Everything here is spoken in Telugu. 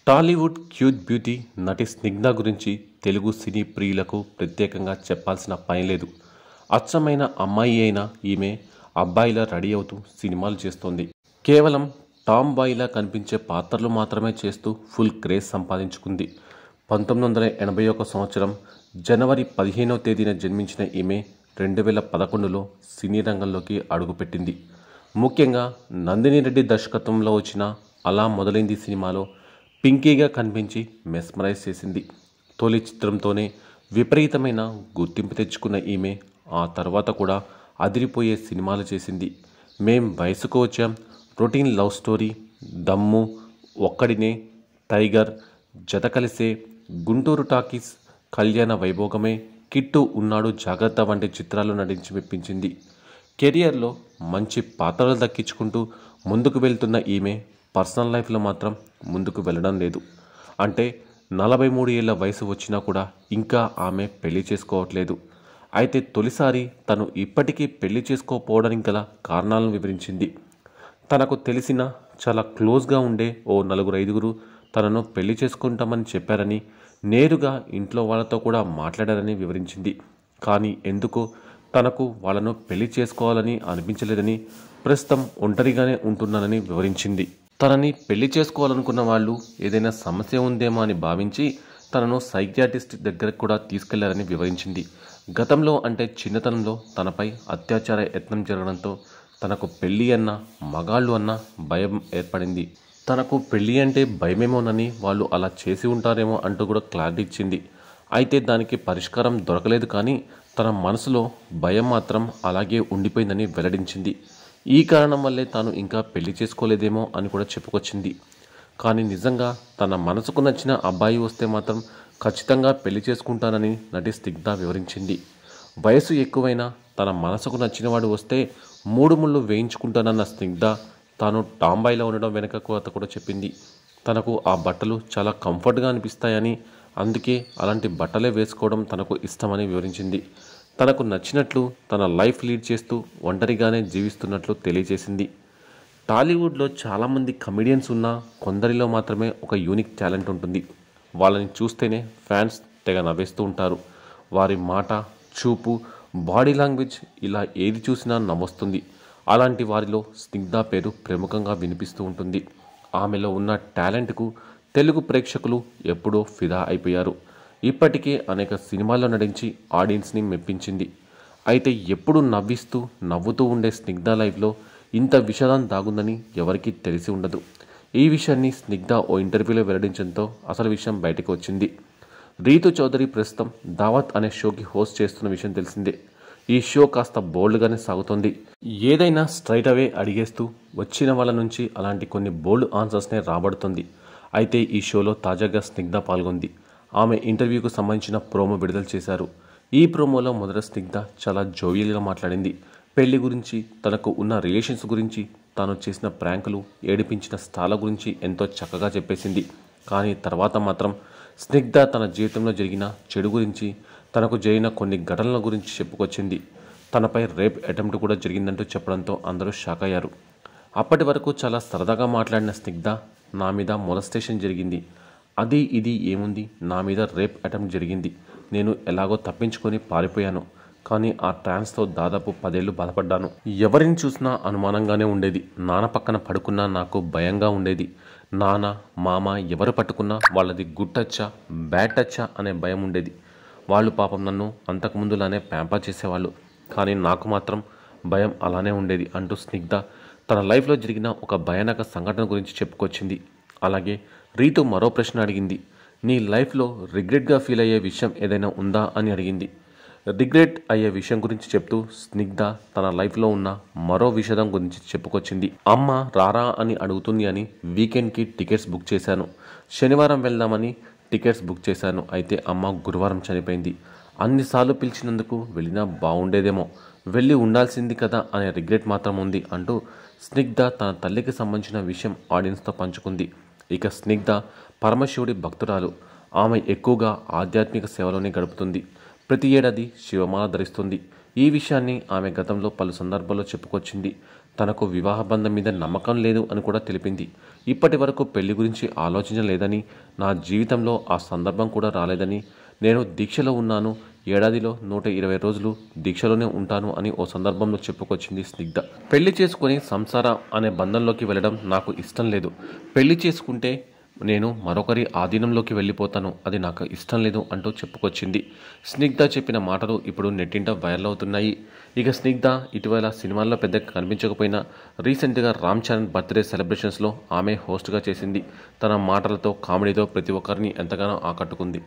టాలీవుడ్ క్యూట్ బ్యూటీ నటి స్నిగ్ధ గురించి తెలుగు సినీ ప్రియులకు ప్రత్యేకంగా చెప్పాల్సిన పని లేదు. అచ్చమైన అమ్మాయి అయిన ఈమె అబ్బాయిలా రెడీ అవుతూ సినిమాలు చేస్తోంది. కేవలం టామ్ బాయ్లా కనిపించే పాత్రలు మాత్రమే చేస్తూ ఫుల్ క్రేజ్ సంపాదించుకుంది. 1981 సంవత్సరం జనవరి 15వ తేదీన జన్మించిన ఈమె 2011లో సినీ రంగంలోకి అడుగుపెట్టింది. ముఖ్యంగా నందిని రెడ్డి దర్శకత్వంలో వచ్చిన అలా మొదలైంది సినిమాలో పింకీగా కనిపించి మెస్మరైజ్ చేసింది. తొలి చిత్రంతోనే విపరీతమైన గుర్తింపు తెచ్చుకున్న ఈమె ఆ తర్వాత కూడా అదిరిపోయే సినిమాలు చేసింది. మేం వయసుకు వచ్చాం, రొటీన్ లవ్ స్టోరీ, దమ్ము, ఒక్కడినే, టైగర్, జత కలిసే, గుంటూరు టాకీస్, కళ్యాణ వైభోగమే, కిట్టు ఉన్నాడు జాగ్రత్త వంటి చిత్రాలు నటించి మెప్పించింది. కెరియర్లో మంచి పాత్రలు దక్కించుకుంటూ ముందుకు వెళ్తున్న ఈమె పర్సనల్ లైఫ్లో మాత్రం ముందుకు వెళ్ళడం లేదు. అంటే 43 ఏళ్ల వయసు వచ్చినా కూడా ఇంకా ఆమె పెళ్లి చేసుకోవట్లేదు. అయితే తొలిసారి తను ఇప్పటికీ పెళ్లి చేసుకోకపోవడానికి గల కారణాలను వివరించింది. తనకు తెలిసిన చాలా క్లోజ్గా ఉండే ఓ 4-5 తనను పెళ్లి చేసుకుంటామని చెప్పారని, నేరుగా ఇంట్లో వాళ్ళతో కూడా మాట్లాడారని వివరించింది. కానీ ఎందుకో తనకు వాళ్ళను పెళ్లి చేసుకోవాలని అనిపించలేదని, ప్రస్తుతం ఒంటరిగానే ఉంటున్నానని వివరించింది. తనని పెళ్లి చేసుకోవాలనుకున్న వాళ్ళు ఏదైనా సమస్య ఉందేమో అని భావించి తనను సైకియాట్రిస్ట్ దగ్గరకు కూడా తీసుకెళ్లారని వివరించింది. గతంలో అంటే చిన్నతనంలో తనపై అత్యాచార యత్నం జరగడంతో తనకు పెళ్లి అన్న, మగాళ్ళు అన్న భయం ఏర్పడింది. తనకు పెళ్లి అంటే భయమేమోనని, వాళ్ళు అలా చేసి ఉంటారేమో అంటూ కూడా క్లారిటీ ఇచ్చింది. అయితే దానికి పరిష్కారం దొరకలేదు, కానీ తన మనసులో భయం మాత్రం అలాగే ఉండిపోయిందని వెల్లడించింది. ఈ కారణం వల్లే తాను ఇంకా పెళ్లి చేసుకోలేదేమో అని కూడా చెప్పుకొచ్చింది. కానీ నిజంగా తన మనసుకు నచ్చిన అబ్బాయి వస్తే మాత్రం ఖచ్చితంగా పెళ్లి చేసుకుంటానని నటి స్నిగ్ధ వివరించింది. వయసు ఎక్కువైనా తన మనసుకు నచ్చినవాడు వస్తే 3 ముళ్ళు వేయించుకుంటానన్న స్నిగ్ధ తాను టాంబాయ్లా ఉండడం వెనుక కథ కూడా చెప్పింది. తనకు ఆ బట్టలు చాలా కంఫర్ట్గా అనిపిస్తాయని, అందుకే అలాంటి బట్టలే వేసుకోవడం తనకు ఇష్టమని వివరించింది. తనకు నచ్చినట్లు తన లైఫ్ లీడ్ చేస్తూ ఒంటరిగానే జీవిస్తున్నట్లు తెలియజేసింది. టాలీవుడ్లో చాలామంది కమెడియన్స్ ఉన్నా కొందరిలో మాత్రమే ఒక యూనిక్ టాలెంట్ ఉంటుంది. వాళ్ళని చూస్తేనే ఫ్యాన్స్ తెగ నవ్వేస్తూ ఉంటారు. వారి మాట, చూపు, బాడీ లాంగ్వేజ్ ఇలా ఏది చూసినా నవ్వొస్తుంది. అలాంటి వారిలో స్నిగ్ధ పేరు ప్రముఖంగా వినిపిస్తూ ఉంటుంది. ఆమెలో ఉన్న టాలెంట్కు తెలుగు ప్రేక్షకులు ఎప్పుడో ఫిదా అయిపోయారు. ఇప్పటికే అనేక సినిమాల్లో నటించి ఆడియన్స్ని మెప్పించింది. అయితే ఎప్పుడు నవ్వుతూ ఉండే స్నిగ్ధ లైఫ్లో ఇంత విషాదం దాగుందని ఎవరికీ తెలిసి ఉండదు. ఈ విషయాన్ని స్నిగ్ధ ఓ ఇంటర్వ్యూలో వెల్లడించడంతో అసలు విషయం బయటకు వచ్చింది. రీతు చౌదరి ప్రస్తుతం దావత్ అనే షోకి హోస్ట్ చేస్తున్న విషయం తెలిసిందే. ఈ షో కాస్త బోల్డ్గానే సాగుతోంది. ఏదైనా స్ట్రైట్ అవే అడిగేస్తూ వచ్చిన వాళ్ళ నుంచి అలాంటి కొన్ని బోల్డ్ ఆన్సర్స్నే రాబడుతుంది. అయితే ఈ షోలో తాజాగా స్నిగ్ధ పాల్గొంది. ఆమె ఇంటర్వ్యూకు సంబంధించిన ప్రోమో విడుదల చేశారు. ఈ ప్రోమోలో మొదట స్నిగ్ధ చాలా జోవియల్గా మాట్లాడింది. పెళ్లి గురించి, తనకు ఉన్న రిలేషన్స్ గురించి, తాను చేసిన ప్రాంకులు, ఏడిపించిన స్థాల గురించి ఎంతో చక్కగా చెప్పేసింది. కానీ తర్వాత మాత్రం స్నిగ్ధ తన జీవితంలో జరిగిన చెడు గురించి, తనకు జరిగిన కొన్ని ఘటనల గురించి చెప్పుకొచ్చింది. తనపై రేప్ అటెంప్ట్ కూడా జరిగిందంటూ చెప్పడంతో అందరూ షాక్ అయ్యారు. అప్పటి వరకు చాలా సరదాగా మాట్లాడిన స్నిగ్ధ, నా మీద మొలస్టేషన్ జరిగింది, అది ఇది ఏముంది, నా మీద రేప్ అటెంప్ట్ జరిగింది, నేను ఎలాగో తప్పించుకొని పారిపోయాను, కానీ ఆ ట్రాన్స్తో దాదాపు 10 ఏళ్ళు బాధపడ్డాను. ఎవరిని చూసినా అనుమానంగానే ఉండేది. నాన్న పక్కన పడుకున్నా నాకు భయంగా ఉండేది. నాన్న, మామ ఎవరు పట్టుకున్నా వాళ్ళది గుడ్ టచ్చా, బ్యాడ్ టచ్చా అనే భయం ఉండేది. వాళ్ళు పాపం నన్ను అంతకుముందులానే ప్యాంపర్ చేసేవాళ్ళు, కానీ నాకు మాత్రం భయం అలానే ఉండేది అంటూ స్నిగ్ధ తన లైఫ్లో జరిగిన ఒక భయానక సంఘటన గురించి చెప్పుకొచ్చింది. అలాగే రీతు మరో ప్రశ్న అడిగింది. నీ లైఫ్లో రిగ్రెట్గా ఫీల్ అయ్యే విషయం ఏదైనా ఉందా అని అడిగింది. రిగ్రెట్ అయ్యే విషయం గురించి చెప్తూ స్నిగ్ధ తన లైఫ్లో ఉన్న మరో విషాదం గురించి చెప్పుకొచ్చింది. అమ్మ రారా అని అడుగుతుంది అని వీకెండ్కి టికెట్స్ బుక్ చేశాను. శనివారం వెళ్దామని టికెట్స్ బుక్ చేశాను. అయితే అమ్మ గురువారం చనిపోయింది. అన్నిసార్లు పిలిచినందుకు వెళ్ళినా బాగుండేదేమో, వెళ్ళి ఉండాల్సింది కదా అనే రిగ్రెట్ మాత్రం ఉంది అంటూ స్నిగ్ధ తన తల్లికి సంబంధించిన విషయం ఆడియన్స్తో పంచుకుంది. ఇక స్నిగ్ధ పరమశివుడి భక్తురాలు. ఆమె ఎక్కువగా ఆధ్యాత్మిక సేవలోనే గడుపుతుంది. ప్రతి ఏడాది శివమాల ధరిస్తుంది. ఈ విషయాన్ని ఆమె గతంలో పలు సందర్భాల్లో చెప్పుకొచ్చింది. తనకు వివాహ బంధం మీద నమ్మకం లేదు అని కూడా తెలిపింది. ఇప్పటి వరకు పెళ్లి గురించి ఆలోచించలేదని, నా జీవితంలో ఆ సందర్భం కూడా రాలేదని, నేను దీక్షలో ఉన్నాను, ఏడాదిలో 120 రోజులు దీక్షలోనే ఉంటాను అని ఓ సందర్భంలో చెప్పుకొచ్చింది స్నిగ్ధ. పెళ్లి చేసుకుని సంసారం అనే బంధంలోకి వెళ్ళడం నాకు ఇష్టం లేదు. పెళ్లి చేసుకుంటే నేను మరొకరి ఆధీనంలోకి వెళ్ళిపోతాను, అది నాకు ఇష్టం లేదు అంటూ చెప్పుకొచ్చింది. స్నిగ్ధ చెప్పిన మాటలు ఇప్పుడు నెట్టింట వైరల్ అవుతున్నాయి. ఇక స్నిగ్ధ ఇటీవల సినిమాల్లో పెద్దగా కనిపించకపోయినా రీసెంట్గా రామ్ చరణ్ బర్త్డే సెలబ్రేషన్స్లో ఆమె హోస్ట్గా చేసింది. తన మాటలతో కామెడీతో ప్రతి ఒక్కరిని ఎంతగానో ఆకట్టుకుంది.